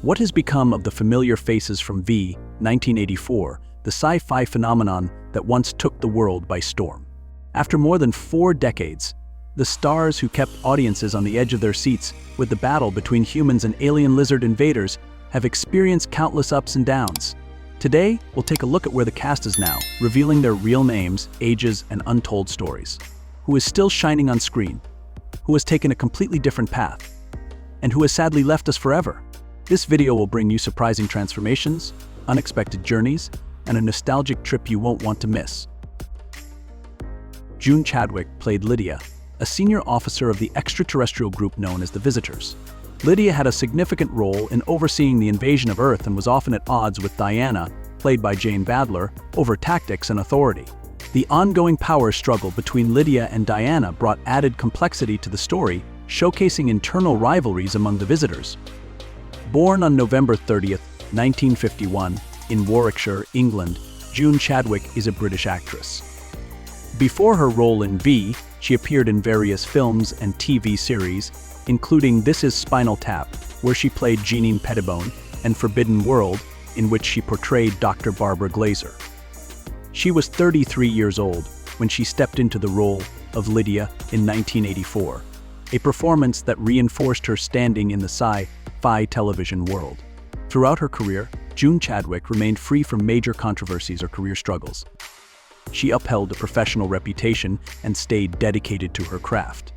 What has become of the familiar faces from V, 1984, the sci-fi phenomenon that once took the world by storm? After more than 4 decades, the stars who kept audiences on the edge of their seats with the battle between humans and alien lizard invaders have experienced countless ups and downs. Today, we'll take a look at where the cast is now, revealing their real names, ages, and untold stories. Who is still shining on screen? Who has taken a completely different path? And who has sadly left us forever? This video will bring you surprising transformations, unexpected journeys, and a nostalgic trip you won't want to miss. Chadwick played Lydia, a senior officer of the extraterrestrial group known as the Visitors. Lydia had a significant role in overseeing the invasion of Earth and was often at odds with Diana, played by Badler, over tactics and authority. The ongoing power struggle between Lydia and Diana brought added complexity to the story, showcasing internal rivalries among the Visitors. Born on November 30th, 1951, in Warwickshire, England, Chadwick is a British actress. Before her role in V, she appeared in various films and TV series, including This Is Spinal Tap, where she played Jeanine Pettibone, and Forbidden World, in which she portrayed Dr. Barbara Glazer. She was 33 years old when she stepped into the role of Lydia in 1984, a performance that reinforced her standing in the sci-fi television world. Throughout her career, Chadwick remained free from major controversies or career struggles. She upheld a professional reputation and stayed dedicated to her craft.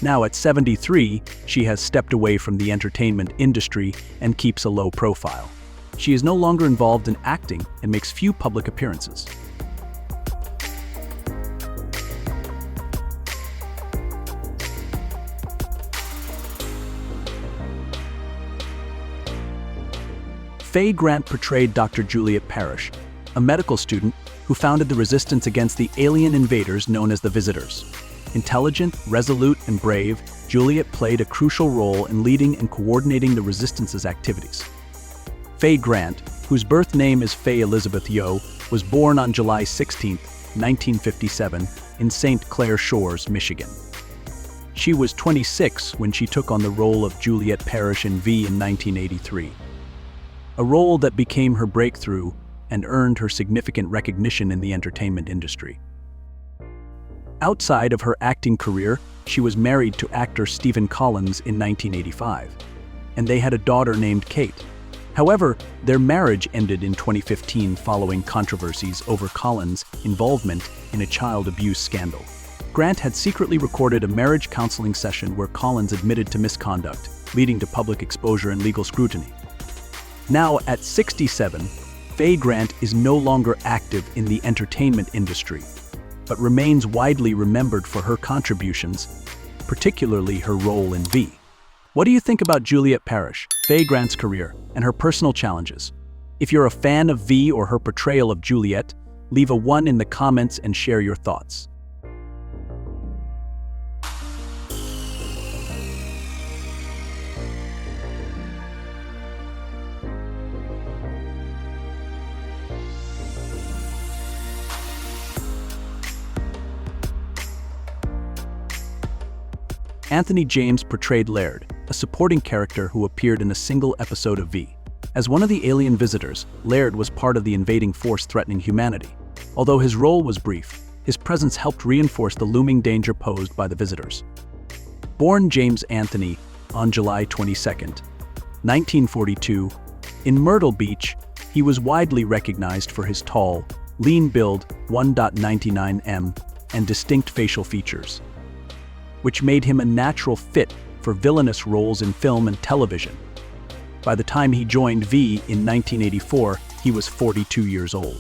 Now at 73, she has stepped away from the entertainment industry and keeps a low profile. She is no longer involved in acting and makes few public appearances. Faye Grant portrayed Dr. Juliet Parrish, a medical student who founded the resistance against the alien invaders known as the Visitors. Intelligent, resolute, and brave, Juliet played a crucial role in leading and coordinating the resistance's activities. Faye Grant, whose birth name is Faye Elizabeth Yo, was born on July 16, 1957, in St. Clair Shores, Michigan. She was 26 when she took on the role of Juliet Parrish in V in 1983. A role that became her breakthrough and earned her significant recognition in the entertainment industry. Outside of her acting career, she was married to actor Stephen Collins in 1985, and they had a daughter named Kate. However, their marriage ended in 2015 following controversies over Collins' involvement in a child abuse scandal. Grant had secretly recorded a marriage counseling session where Collins admitted to misconduct, leading to public exposure and legal scrutiny. Now at 67, Faye Grant is no longer active in the entertainment industry, but remains widely remembered for her contributions, particularly her role in V. What do you think about Juliet Parrish, Faye Grant's career, and her personal challenges? If you're a fan of V or her portrayal of Juliet, leave a 1 in the comments and share your thoughts. Anthony James portrayed Laird, a supporting character who appeared in a single episode of V. As one of the alien visitors, Laird was part of the invading force threatening humanity. Although his role was brief, his presence helped reinforce the looming danger posed by the visitors. Born James Anthony on July 22, 1942, in Myrtle Beach, he was widely recognized for his tall, lean build, 1.99 m, and distinct facial features, which made him a natural fit for villainous roles in film and television. By the time he joined V in 1984, he was 42 years old.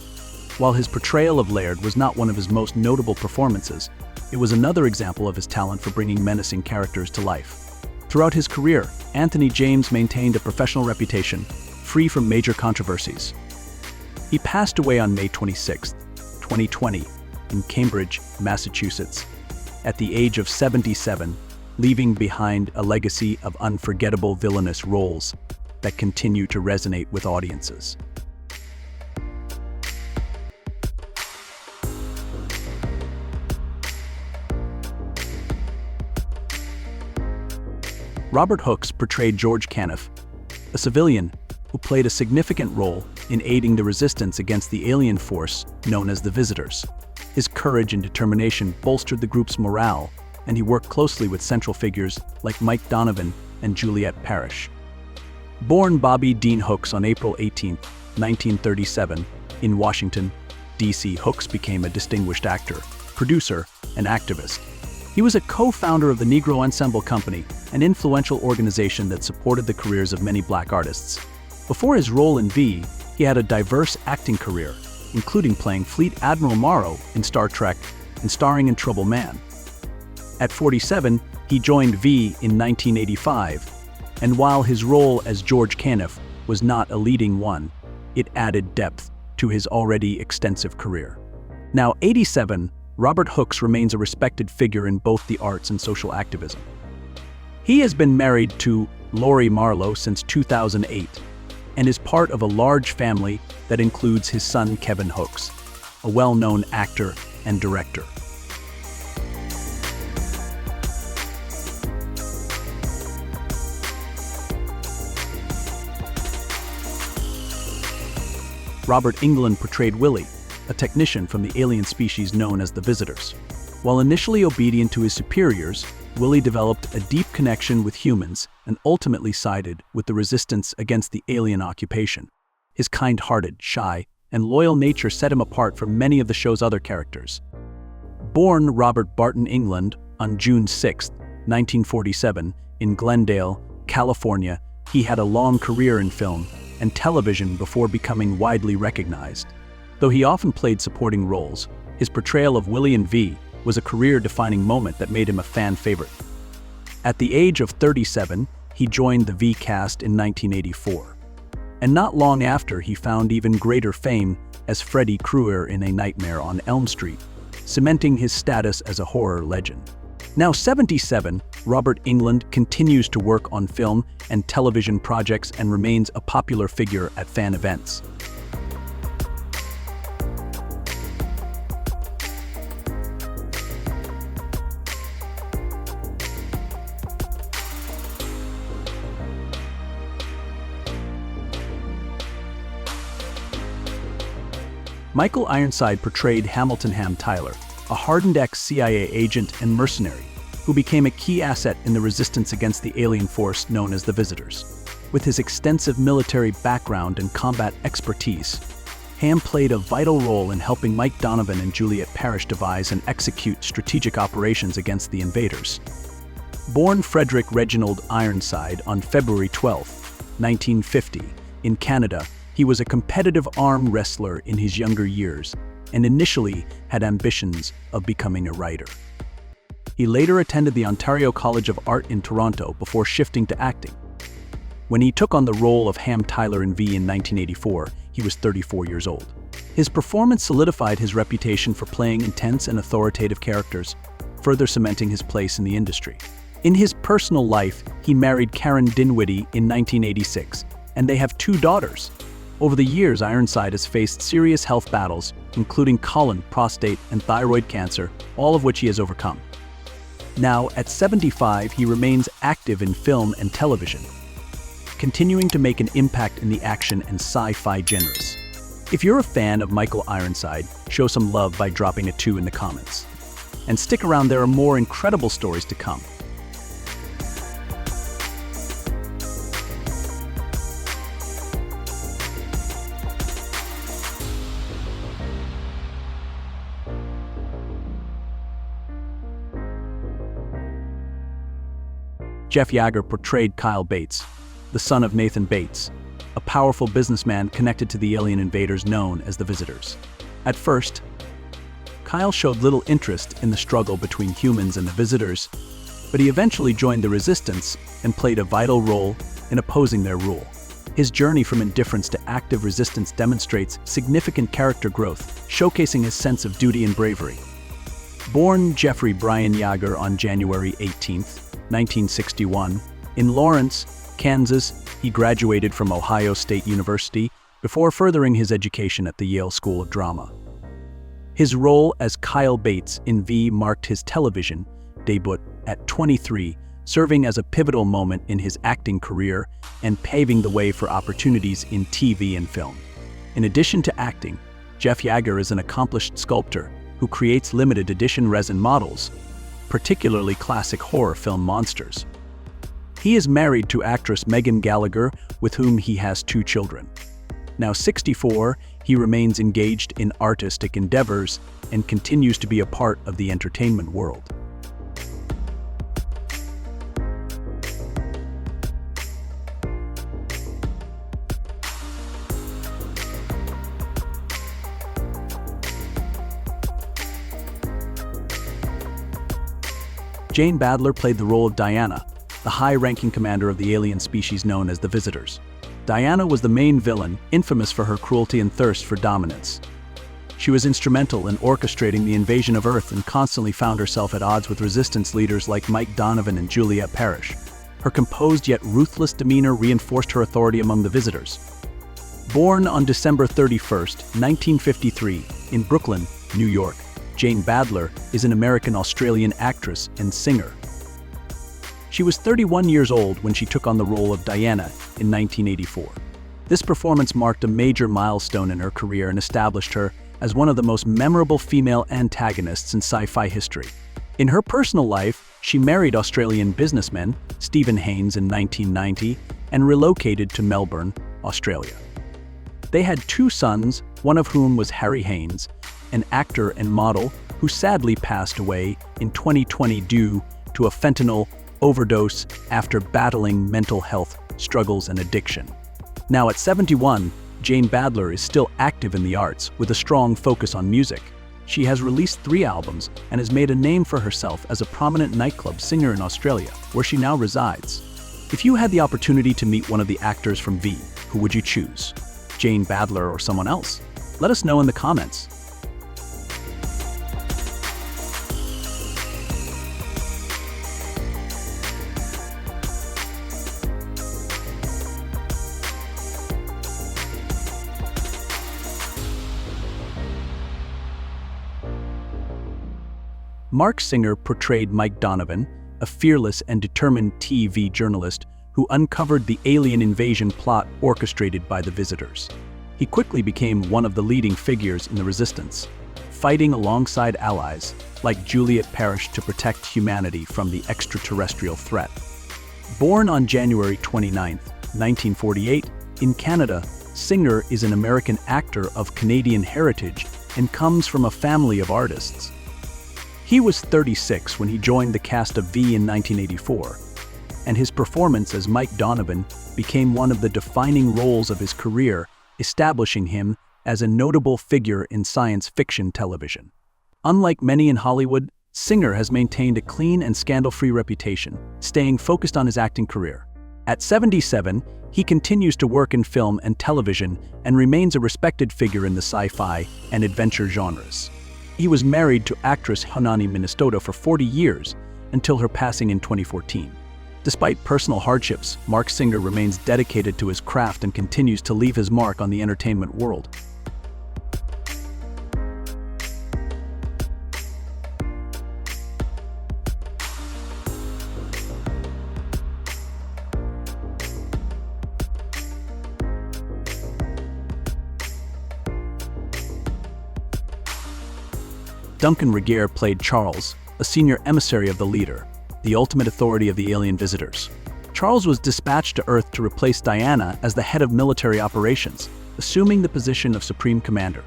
While his portrayal of Laird was not one of his most notable performances, it was another example of his talent for bringing menacing characters to life. Throughout his career, Anthony James maintained a professional reputation, free from major controversies. He passed away on May 26, 2020, in Cambridge, Massachusetts, at the age of 77, leaving behind a legacy of unforgettable villainous roles that continue to resonate with audiences. Robert Hooks portrayed George Caniff, a civilian who played a significant role in aiding the resistance against the alien force known as the Visitors. His courage and determination bolstered the group's morale, and he worked closely with central figures like Mike Donovan and Juliet Parrish. Born Bobby Dean Hooks on April 18, 1937, in Washington, D.C., Hooks became a distinguished actor, producer, and activist. He was a co-founder of the Negro Ensemble Company, an influential organization that supported the careers of many black artists. Before his role in V, he had a diverse acting career, including playing Fleet Admiral Morrow in Star Trek and starring in Trouble Man. At 47, he joined V in 1985, and while his role as George Caniff was not a leading one, it added depth to his already extensive career. Now 87, Robert Hooks remains a respected figure in both the arts and social activism. He has been married to Lori Marlowe since 2008 and is part of a large family that includes his son Kevin Hooks, a well-known actor and director. Robert Englund portrayed Willie, a technician from the alien species known as the Visitors. While initially obedient to his superiors, Willie developed a deep connection with humans and ultimately sided with the resistance against the alien occupation. His kind-hearted, shy, and loyal nature set him apart from many of the show's other characters. Born Robert Barton Englund on June 6, 1947, in Glendale, California, he had a long career in film and television before becoming widely recognized. Though he often played supporting roles, his portrayal of Willie in V was a career-defining moment that made him a fan favorite. At the age of 37, he joined the V cast in 1984. And not long after, he found even greater fame as Freddy Krueger in A Nightmare on Elm Street, cementing his status as a horror legend. Now 77, Robert Englund continues to work on film and television projects and remains a popular figure at fan events. Michael Ironside portrayed Hamilton Ham Tyler, a hardened ex-CIA agent and mercenary who became a key asset in the resistance against the alien force known as the Visitors. With his extensive military background and combat expertise, Ham played a vital role in helping Mike Donovan and Juliet Parrish devise and execute strategic operations against the invaders. Born Frederick Reginald Ironside on February 12, 1950, in Canada, he was a competitive arm wrestler in his younger years and initially had ambitions of becoming a writer. He later attended the Ontario College of Art in Toronto before shifting to acting. When he took on the role of Ham Tyler in V in 1984, he was 34 years old. His performance solidified his reputation for playing intense and authoritative characters, further cementing his place in the industry. In his personal life, he married Karen Dinwiddie in 1986, and they have 2 daughters. Over the years, Ironside has faced serious health battles, including colon, prostate, and thyroid cancer, all of which he has overcome. Now, at 75, he remains active in film and television, continuing to make an impact in the action and sci-fi genres. If you're a fan of Michael Ironside, show some love by dropping a 2 in the comments. And stick around, there are more incredible stories to come. Jeff Yagher portrayed Kyle Bates, the son of Nathan Bates, a powerful businessman connected to the alien invaders known as the Visitors. At first, Kyle showed little interest in the struggle between humans and the Visitors, but he eventually joined the resistance and played a vital role in opposing their rule. His journey from indifference to active resistance demonstrates significant character growth, showcasing his sense of duty and bravery. Born Jeffrey Brian Yagher on January 18, 1961, in Lawrence, Kansas, he graduated from Ohio State University before furthering his education at the Yale School of Drama. His role as Kyle Bates in V marked his television debut at 23, serving as a pivotal moment in his acting career and paving the way for opportunities in TV and film. In addition to acting, Yagher is an accomplished sculptor who creates limited edition resin models, particularly classic horror film monsters. He is married to actress Megan Gallagher, with whom he has 2 children. Now 64, he remains engaged in artistic endeavors and continues to be a part of the entertainment world. Jane Badler played the role of Diana, the high-ranking commander of the alien species known as the Visitors. Diana was the main villain, infamous for her cruelty and thirst for dominance. She was instrumental in orchestrating the invasion of Earth and constantly found herself at odds with resistance leaders like Donovan and Juliet. Her composed yet ruthless demeanor reinforced her authority among the Visitors. Born on December 31, 1953, in Brooklyn, New York, Jane Badler is an American-Australian actress and singer. She was 31 years old when she took on the role of Diana in 1984. This performance marked a major milestone in her career and established her as one of the most memorable female antagonists in sci-fi history. In her personal life, she married Australian businessman Stephen Haynes in 1990 and relocated to Melbourne, Australia. They had 2 sons, one of whom was Harry Haynes, an actor and model who sadly passed away in 2020 due to a fentanyl overdose after battling mental health struggles and addiction. Now at 71, Jane Badler is still active in the arts with a strong focus on music. She has released 3 albums and has made a name for herself as a prominent nightclub singer in Australia, where she now resides. If you had the opportunity to meet one of the actors from V, who would you choose? Jane Badler or someone else? Let us know in the comments. Marc Singer portrayed Donovan, a fearless and determined TV journalist who uncovered the alien invasion plot orchestrated by the Visitors. He quickly became one of the leading figures in the resistance, fighting alongside allies like Juliet to protect humanity from the extraterrestrial threat. Born on January 29, 1948, in Canada, Singer is an American actor of Canadian heritage and comes from a family of artists. He was 36 when he joined the cast of V in 1984, and his performance as Donovan became one of the defining roles of his career, establishing him as a notable figure in science fiction television. Unlike many in Hollywood, Singer has maintained a clean and scandal-free reputation, staying focused on his acting career. At 77, he continues to work in film and television and remains a respected figure in the sci-fi and adventure genres. He was married to actress Hanani Minnesota for 40 years until her passing in 2014. Despite personal hardships, Marc Singer remains dedicated to his craft and continues to leave his mark on the entertainment world. Duncan Regehr played Charles, a senior emissary of the leader, the ultimate authority of the alien visitors. Charles was dispatched to Earth to replace Diana as the head of military operations, assuming the position of supreme commander.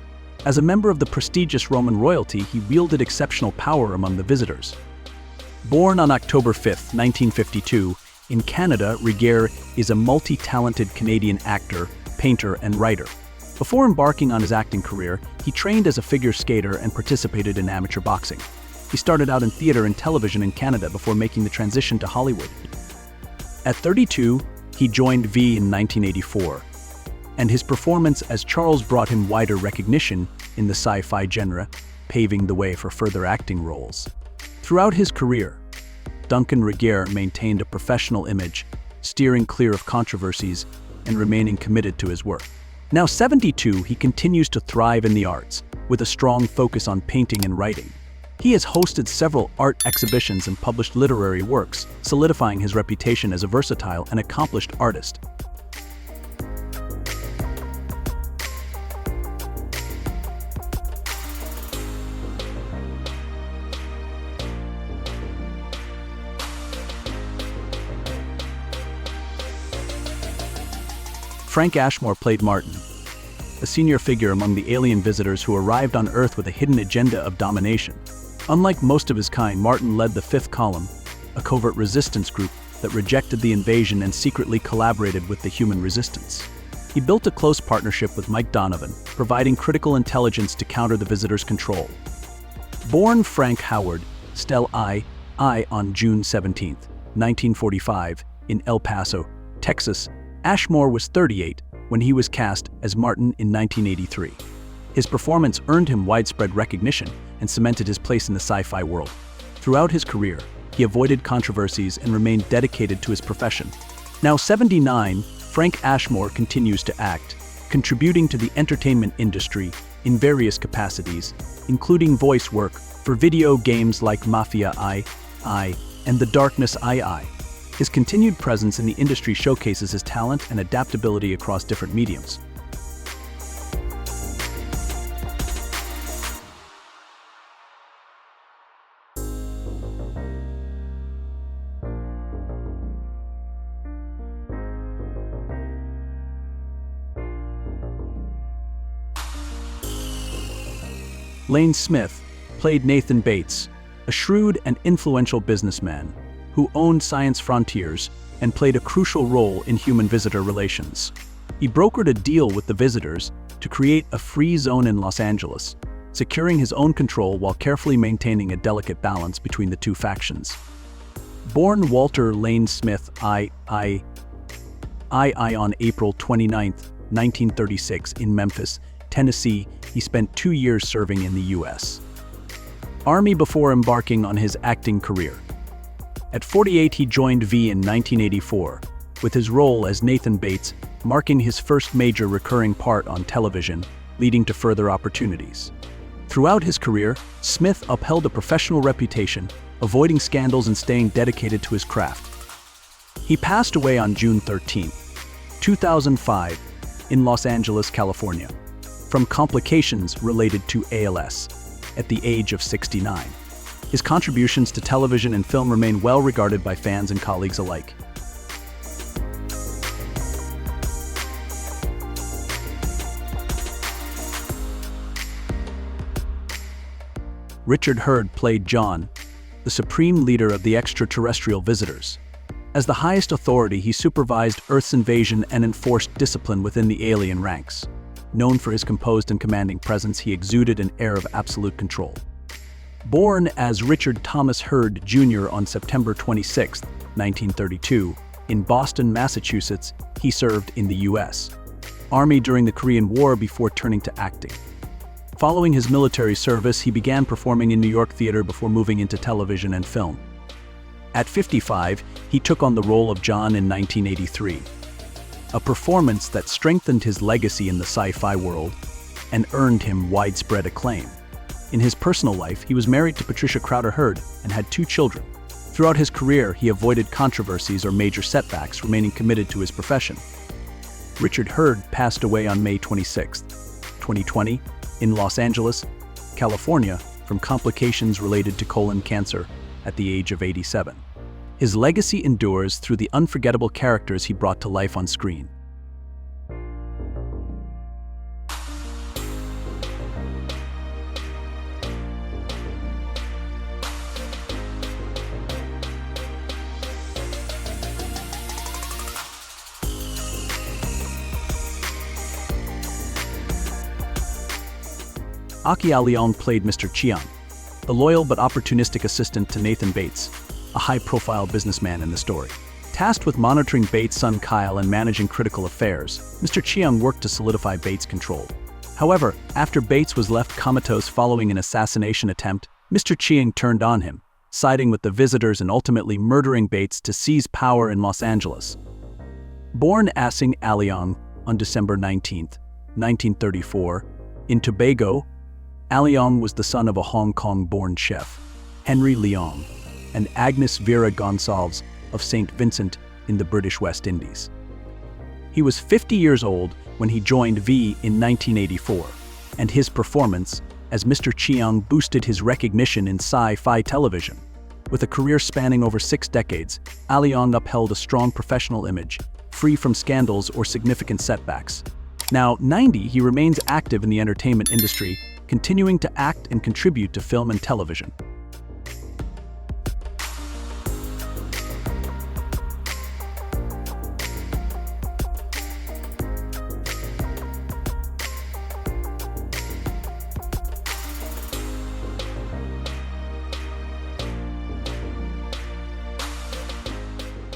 As a member of the prestigious Roman royalty, he wielded exceptional power among the visitors. Born on October 5, 1952, in Canada, Regehr is a multi-talented Canadian actor, painter, and writer. Before embarking on his acting career, he trained as a figure skater and participated in amateur boxing. He started out in theater and television in Canada before making the transition to Hollywood. At 32, he joined V in 1984, and his performance as Charles brought him wider recognition in the sci-fi genre, paving the way for further acting roles. Throughout his career, Duncan Regehr maintained a professional image, steering clear of controversies and remaining committed to his work. Now 72, he continues to thrive in the arts, with a strong focus on painting and writing. He has hosted several art exhibitions and published literary works, solidifying his reputation as a versatile and accomplished artist. Frank Ashmore played Martin, a senior figure among the alien visitors who arrived on Earth with a hidden agenda of domination. Unlike most of his kind, Martin led the Fifth Column, a covert resistance group that rejected the invasion and secretly collaborated with the human resistance. He built a close partnership with Mike Donovan, providing critical intelligence to counter the visitors' control. Born Frank Howard, Stell I on June 17, 1945, in El Paso, Texas, Ashmore was 38 when he was cast as Martin in 1983. His performance earned him widespread recognition and cemented his place in the sci-fi world. Throughout his career, he avoided controversies and remained dedicated to his profession. Now 79, Frank Ashmore continues to act, contributing to the entertainment industry in various capacities, including voice work for video games like Mafia I and The Darkness II. His continued presence in the industry showcases his talent and adaptability across different mediums. Lane Smith played Nathan Bates, a shrewd and influential businessman who owned Science Frontiers and played a crucial role in human-visitor relations. He brokered a deal with the visitors to create a free zone in Los Angeles, securing his own control while carefully maintaining a delicate balance between the two factions. Born Walter Lane Smith I on April 29, 1936 in Memphis, Tennessee, he spent 2 years serving in the U.S. Army before embarking on his acting career. At 48, he joined V in 1984, with his role as Nathan Bates marking his first major recurring part on television, leading to further opportunities. Throughout his career, Smith upheld a professional reputation, avoiding scandals and staying dedicated to his craft. He passed away on June 13, 2005, in Los Angeles, California, from complications related to ALS, at the age of 69. His contributions to television and film remain well regarded by fans and colleagues alike. Richard Hurd played John, the supreme leader of the extraterrestrial visitors. As the highest authority, he supervised Earth's invasion and enforced discipline within the alien ranks. Known for his composed and commanding presence, he exuded an air of absolute control. Born as Richard Thomas Hurd Jr. on September 26, 1932, in Boston, Massachusetts, he served in the U.S. Army during the Korean War before turning to acting. Following his military service, he began performing in New York theater before moving into television and film. At 55, he took on the role of John in 1983, a performance that strengthened his legacy in the sci-fi world and earned him widespread acclaim. In his personal life, he was married to Patricia Crowder Hurd and had 2 children. Throughout his career, he avoided controversies or major setbacks, remaining committed to his profession. Richard Hurd passed away on May 26, 2020, in Los Angeles, California, from complications related to colon cancer at the age of 87. His legacy endures through the unforgettable characters he brought to life on screen. Aki Aleong played Mr. Chiang, the loyal but opportunistic assistant to Nathan Bates, a high-profile businessman in the story. Tasked with monitoring Bates' son Kyle and managing critical affairs, Mr. Chiang worked to solidify Bates' control. However, after Bates was left comatose following an assassination attempt, Mr. Chiang turned on him, siding with the visitors and ultimately murdering Bates to seize power in Los Angeles. Born Aki Aleong on December 19, 1934, in Tobago, Aleong was the son of a Hong Kong-born chef, Henry Leong, and Agnes Vera Gonsalves of St. Vincent in the British West Indies. He was 50 years old when he joined V in 1984, and his performance as Mr. Chiang boosted his recognition in sci-fi television. With a career spanning over 6 decades, Aleong upheld a strong professional image, free from scandals or significant setbacks. Now 90, he remains active in the entertainment industry, continuing to act and contribute to film and television.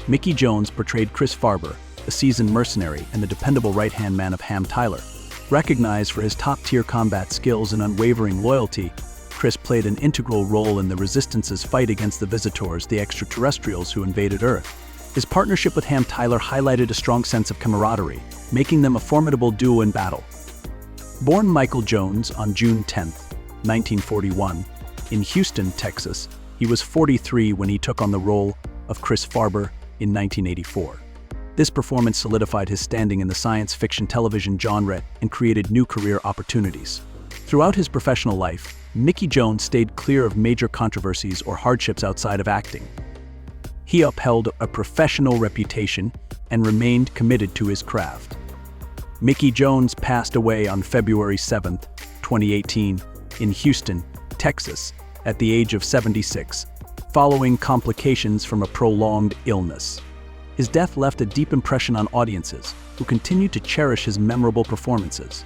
Mickey Jones portrayed Chris Farber, a seasoned mercenary and the dependable right-hand man of Ham Tyler. Recognized for his top-tier combat skills and unwavering loyalty, Chris played an integral role in the Resistance's fight against the Visitors, the extraterrestrials who invaded Earth. His partnership with Ham Tyler highlighted a strong sense of camaraderie, making them a formidable duo in battle. Born Michael Jones on June 10, 1941, in Houston, Texas, he was 43 when he took on the role of Chris Farber in 1984. This performance solidified his standing in the science fiction television genre and created new career opportunities. Throughout his professional life, Mickey Jones stayed clear of major controversies or hardships outside of acting. He upheld a professional reputation and remained committed to his craft. Mickey Jones passed away on February 7, 2018, in Houston, Texas, at the age of 76, following complications from a prolonged illness. His death left a deep impression on audiences, who continue to cherish his memorable performances.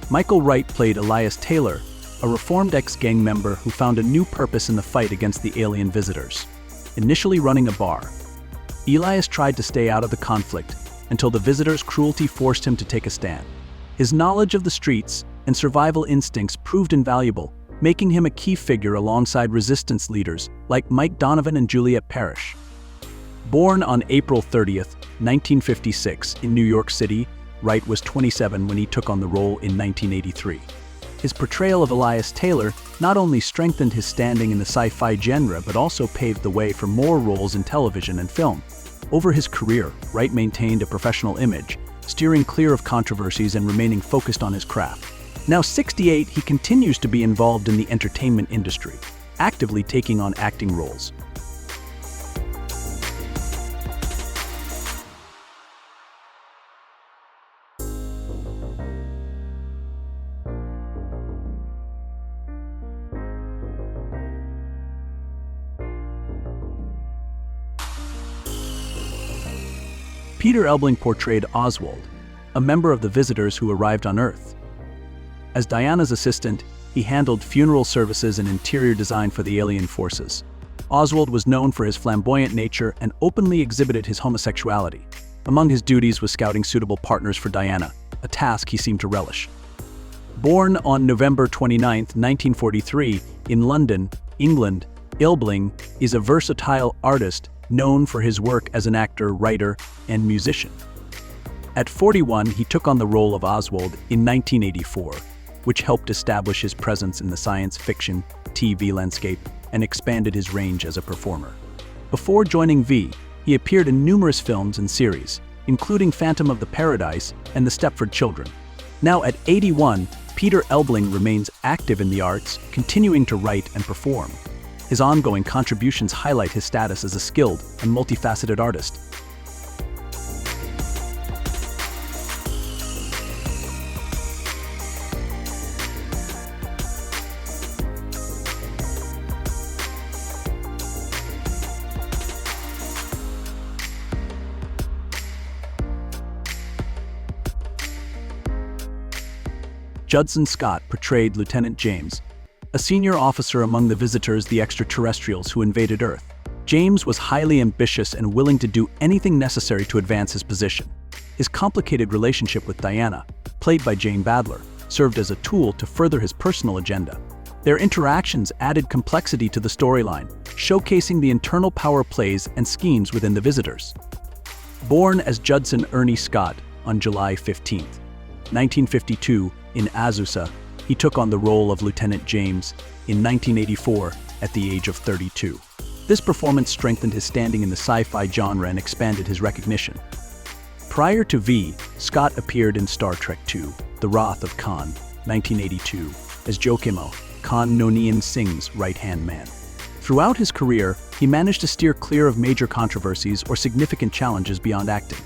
Michael Wright played Elias Taylor, a reformed ex-gang member who found a new purpose in the fight against the alien visitors. Initially running a bar, Elias tried to stay out of the conflict until the visitors' cruelty forced him to take a stand. His knowledge of the streets and survival instincts proved invaluable, making him a key figure alongside resistance leaders like Mike Donovan and Juliet Parrish. Born on April 30, 1956, in New York City, Wright was 27 when he took on the role in 1983. His portrayal of Elias Taylor not only strengthened his standing in the sci-fi genre but also paved the way for more roles in television and film. Over his career, Wright maintained a professional image, steering clear of controversies and remaining focused on his craft. Now 68, he continues to be involved in the entertainment industry, actively taking on acting roles. Peter Elbling portrayed Oswald, a member of the Visitors who arrived on Earth. As Diana's assistant, he handled funeral services and interior design for the alien forces. Oswald was known for his flamboyant nature and openly exhibited his homosexuality. Among his duties was scouting suitable partners for Diana, a task he seemed to relish. Born on November 29, 1943, in London, England, Elbling is a versatile artist known for his work as an actor, writer, and musician. At 41, he took on the role of Oswald in 1984, which helped establish his presence in the science fiction TV landscape and expanded his range as a performer. Before joining V, he appeared in numerous films and series, including Phantom of the Paradise and The Stepford Children. Now at 81, Peter Elbling remains active in the arts, continuing to write and perform. His ongoing contributions highlight his status as a skilled and multifaceted artist. Judson Scott portrayed Lieutenant James, a senior officer among the Visitors, the extraterrestrials who invaded Earth. James was highly ambitious and willing to do anything necessary to advance his position. His complicated relationship with Diana, played by Jane Badler, served as a tool to further his personal agenda. Their interactions added complexity to the storyline, showcasing the internal power plays and schemes within the visitors. Born as Judson Ernie Scott on July 15, 1952, in Azusa, he took on the role of Lieutenant James in 1984 at the age of 32. This performance strengthened his standing in the sci-fi genre and expanded his recognition. Prior to V, Scott appeared in Star Trek II, The Wrath of Khan, 1982, as Jokimo, Khan Noonien Singh's right-hand man. Throughout his career, he managed to steer clear of major controversies or significant challenges beyond acting.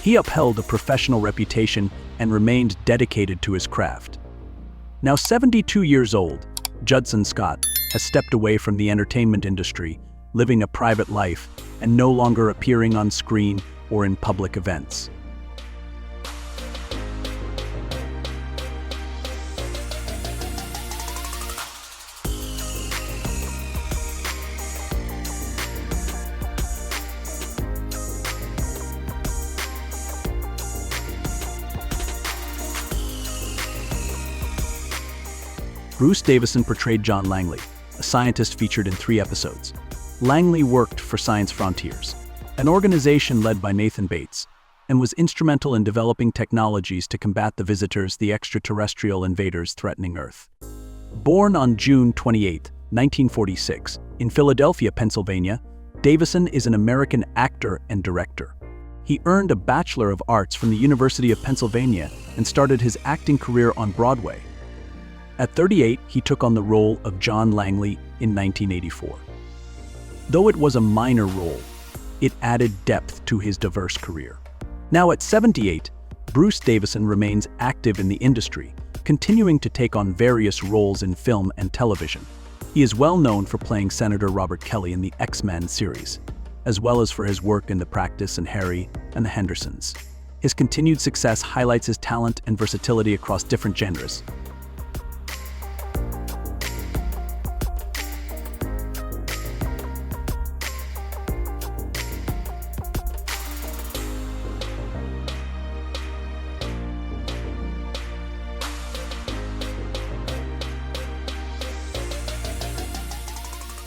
He upheld a professional reputation and remained dedicated to his craft. Now 72 years old, Judson Scott has stepped away from the entertainment industry, living a private life and no longer appearing on screen or in public events. Bruce Davison portrayed John Langley, a scientist featured in 3 episodes. Langley worked for Science Frontiers, an organization led by Nathan Bates, and was instrumental in developing technologies to combat the visitors, the extraterrestrial invaders threatening Earth. Born on June 28, 1946, in Philadelphia, Pennsylvania, Davison is an American actor and director. He earned a Bachelor of Arts from the University of Pennsylvania and started his acting career on Broadway. At 38, he took on the role of John Langley in 1984. Though it was a minor role, it added depth to his diverse career. Now at 78, Bruce Davison remains active in the industry, continuing to take on various roles in film and television. He is well known for playing Senator Robert Kelly in the X-Men series, as well as for his work in The Practice and Harry and the Hendersons. His continued success highlights his talent and versatility across different genres.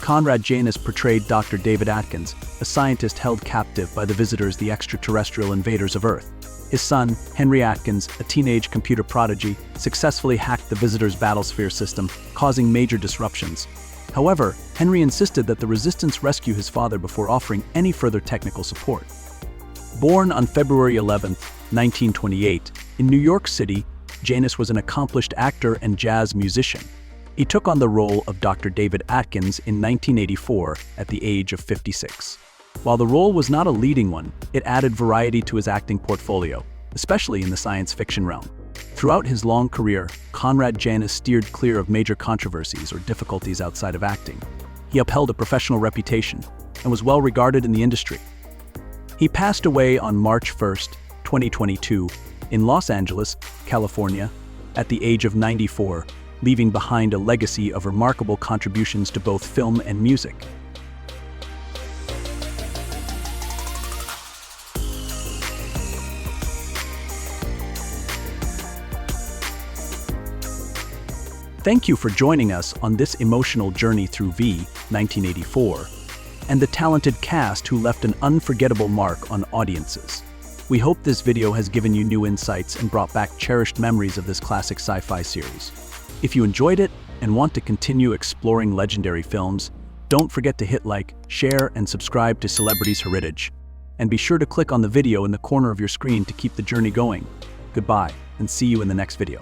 Conrad Janis portrayed Dr. David Atkins, a scientist held captive by the visitors, the extraterrestrial invaders of Earth. His son, Henry Atkins, a teenage computer prodigy, successfully hacked the visitors' battlesphere system, causing major disruptions. However, Henry insisted that the Resistance rescue his father before offering any further technical support. Born on February 11, 1928, in New York City, Janis was an accomplished actor and jazz musician. He took on the role of Dr. David Atkins in 1984 at the age of 56. While the role was not a leading one, it added variety to his acting portfolio, especially in the science fiction realm. Throughout his long career, Conrad Janis steered clear of major controversies or difficulties outside of acting. He upheld a professional reputation and was well regarded in the industry. He passed away on March 1, 2022, in Los Angeles, California, at the age of 94, leaving behind a legacy of remarkable contributions to both film and music. Thank you for joining us on this emotional journey through V, 1984, and the talented cast who left an unforgettable mark on audiences. We hope this video has given you new insights and brought back cherished memories of this classic sci-fi series. If you enjoyed it and want to continue exploring legendary films, don't forget to hit like, share, and subscribe to Celebrities Heritage. And be sure to click on the video in the corner of your screen to keep the journey going. Goodbye, and see you in the next video.